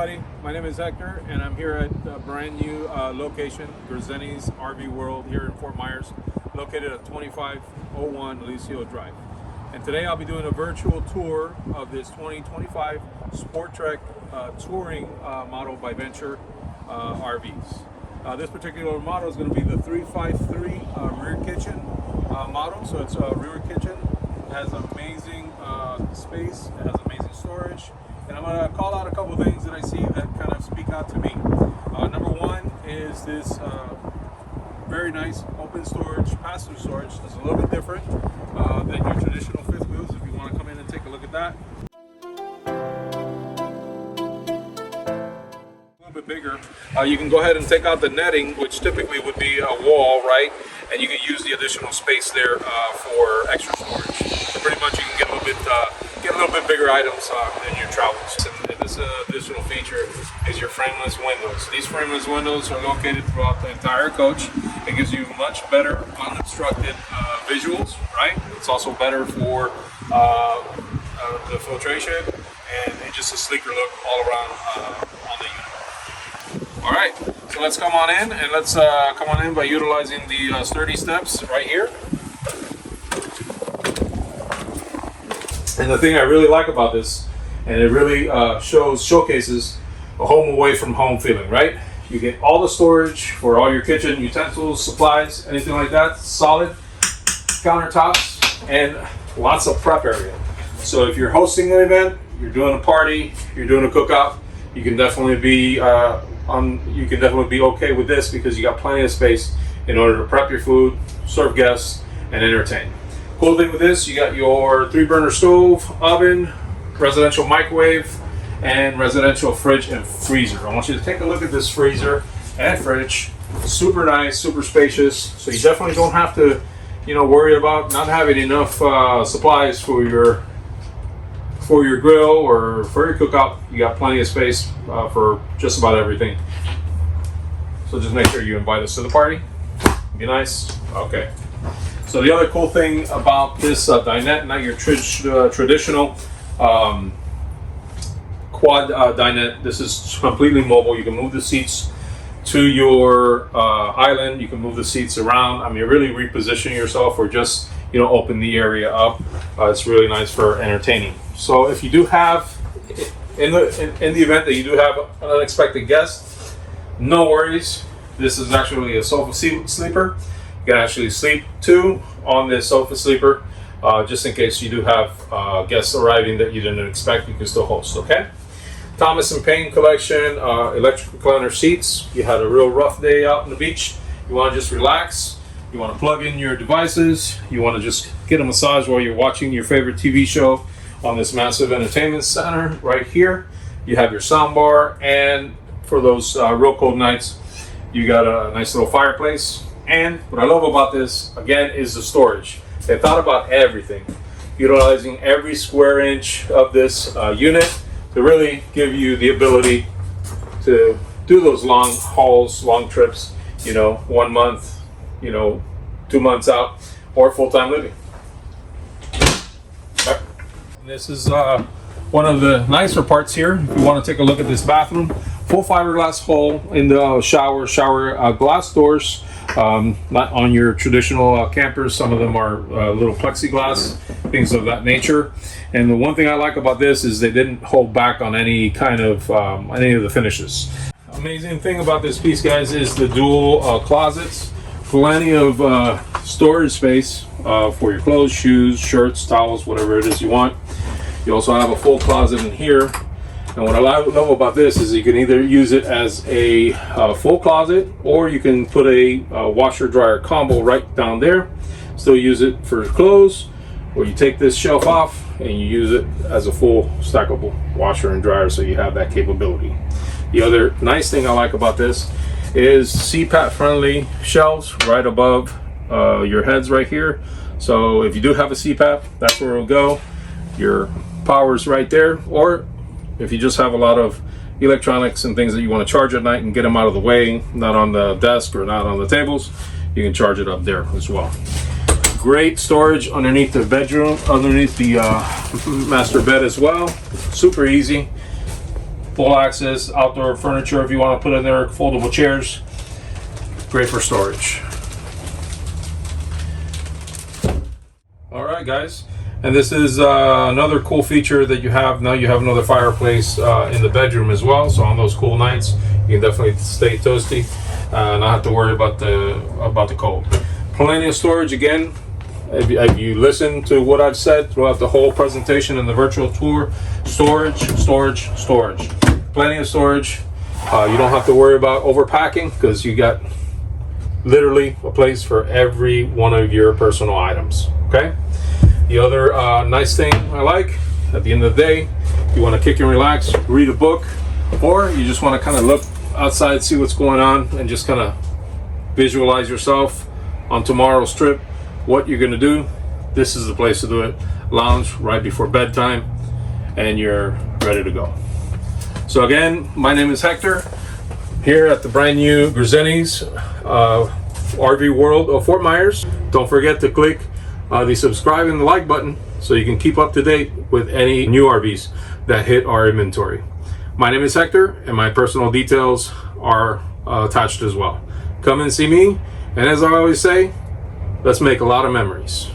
everybody. My name is Hector, and I'm here at a brand new location, Grzeni's RV World here in Fort Myers, located at 2501 Alessio Drive. And today I'll be doing a virtual tour of this 2025 SportTrek touring model by Venture RVs. This particular model is going to be the 353 rear kitchen model. So it's a rear kitchen. It has amazing space. It has amazing storage. And I'm going to call out a couple things that I see that kind of speak out to me. Number one is this very nice open storage, pass-through storage. It's a little bit different than your traditional fifth wheels. If you want to come in and take a look at that. A little bit bigger. You can go ahead and take out the netting, which typically would be a wall, right? And you can use the additional space there for extra storage. So pretty much you can get a little bit bigger items in your travels. And this additional feature is your frameless windows. These frameless windows are located throughout the entire coach. It gives you much better unobstructed visuals, right? It's also better for the filtration, and it's just a sleeker look all around on the unit. All right, so let's come on in, and let's come on in by utilizing the sturdy steps right here. And the thing I really like about this, and it really showcases a home away from home feeling, right? You get all the storage for all your kitchen utensils, supplies, anything like that, solid countertops, and lots of prep area. So if you're hosting an event, you're doing a party, you're doing a cookout, you can definitely be okay with this because you got plenty of space in order to prep your food, serve guests, and entertain. Cool thing with this, you got your 3-burner stove, oven, residential microwave, and residential fridge and freezer. I want you to take a look at this freezer and fridge. Super nice, super spacious. So you definitely don't have to, worry about not having enough supplies for your grill or for your cookout. You got plenty of space for just about everything. So just make sure you invite us to the party. Be nice. Okay. So the other cool thing about this dinette, not your traditional quad dinette, this is completely mobile. You can move the seats to your island. You can move the seats around. I mean, really reposition yourself or just open the area up. It's really nice for entertaining. So if you do have, in the event that you do have an unexpected guest, no worries. This is actually a sofa sleeper. You can actually sleep two on this sofa sleeper, just in case you do have guests arriving that you didn't expect. You can still host, okay? Thomas & Payne collection, electric recliner seats. You had a real rough day out on the beach. You want to just relax. You want to plug in your devices. You want to just get a massage while you're watching your favorite TV show on this massive entertainment center right here. You have your sound bar, and for those real cold nights, you got a nice little fireplace. And what I love about this, again, is the storage. They thought about everything, utilizing every square inch of this unit to really give you the ability to do those long hauls, long trips, 1 month, 2 months out, or full-time living. Okay. This is one of the nicer parts here. If you want to take a look at this bathroom, full fiberglass hole in the shower glass doors. Not on your traditional campers. Some of them are little plexiglass, things of that nature. And the one thing I like about this is they didn't hold back on any kind of any of the finishes. Amazing thing about this piece, guys, is the dual closets. Plenty of storage space for your clothes, shoes, shirts, towels, whatever it is you want. You also have a full closet in here. And what I love about this is you can either use it as a full closet, or you can put a washer dryer combo right down there. Still use it for clothes, or you take this shelf off and you use it as a full stackable washer and dryer, so you have that capability. The other nice thing I like about this is CPAP friendly shelves right above your heads right here. So if you do have a CPAP, that's where it'll go. Your power's right there, or if you just have a lot of electronics and things that you want to charge at night and get them out of the way, not on the desk or not on the tables, you can charge it up there as well. Great storage underneath the bedroom, underneath the master bed as well. Super easy. full access, outdoor furniture if you want to put in there, foldable chairs. Great for storage. All right, guys. And this is another cool feature that you have. Now you have another fireplace in the bedroom as well. So on those cool nights, you can definitely stay toasty, not have to worry about the cold. Plenty of storage again. If you listen to what I've said throughout the whole presentation and the virtual tour, storage. Plenty of storage. You don't have to worry about overpacking because you got literally a place for every one of your personal items. Okay. The other nice thing I like, at the end of the day, you want to kick and relax, read a book, or you just want to kind of look outside, see what's going on, and just kind of visualize yourself on tomorrow's trip, what you're going to do. This is the place to do it. Lounge right before bedtime, and you're ready to go. So again, my name is Hector, here at the brand new Griseni's RV World of Fort Myers. Don't forget to click the subscribe and the like button so you can keep up to date with any new RVs that hit our inventory. My name is Hector, and my personal details are attached as well. Come and see me, and as I always say, let's make a lot of memories.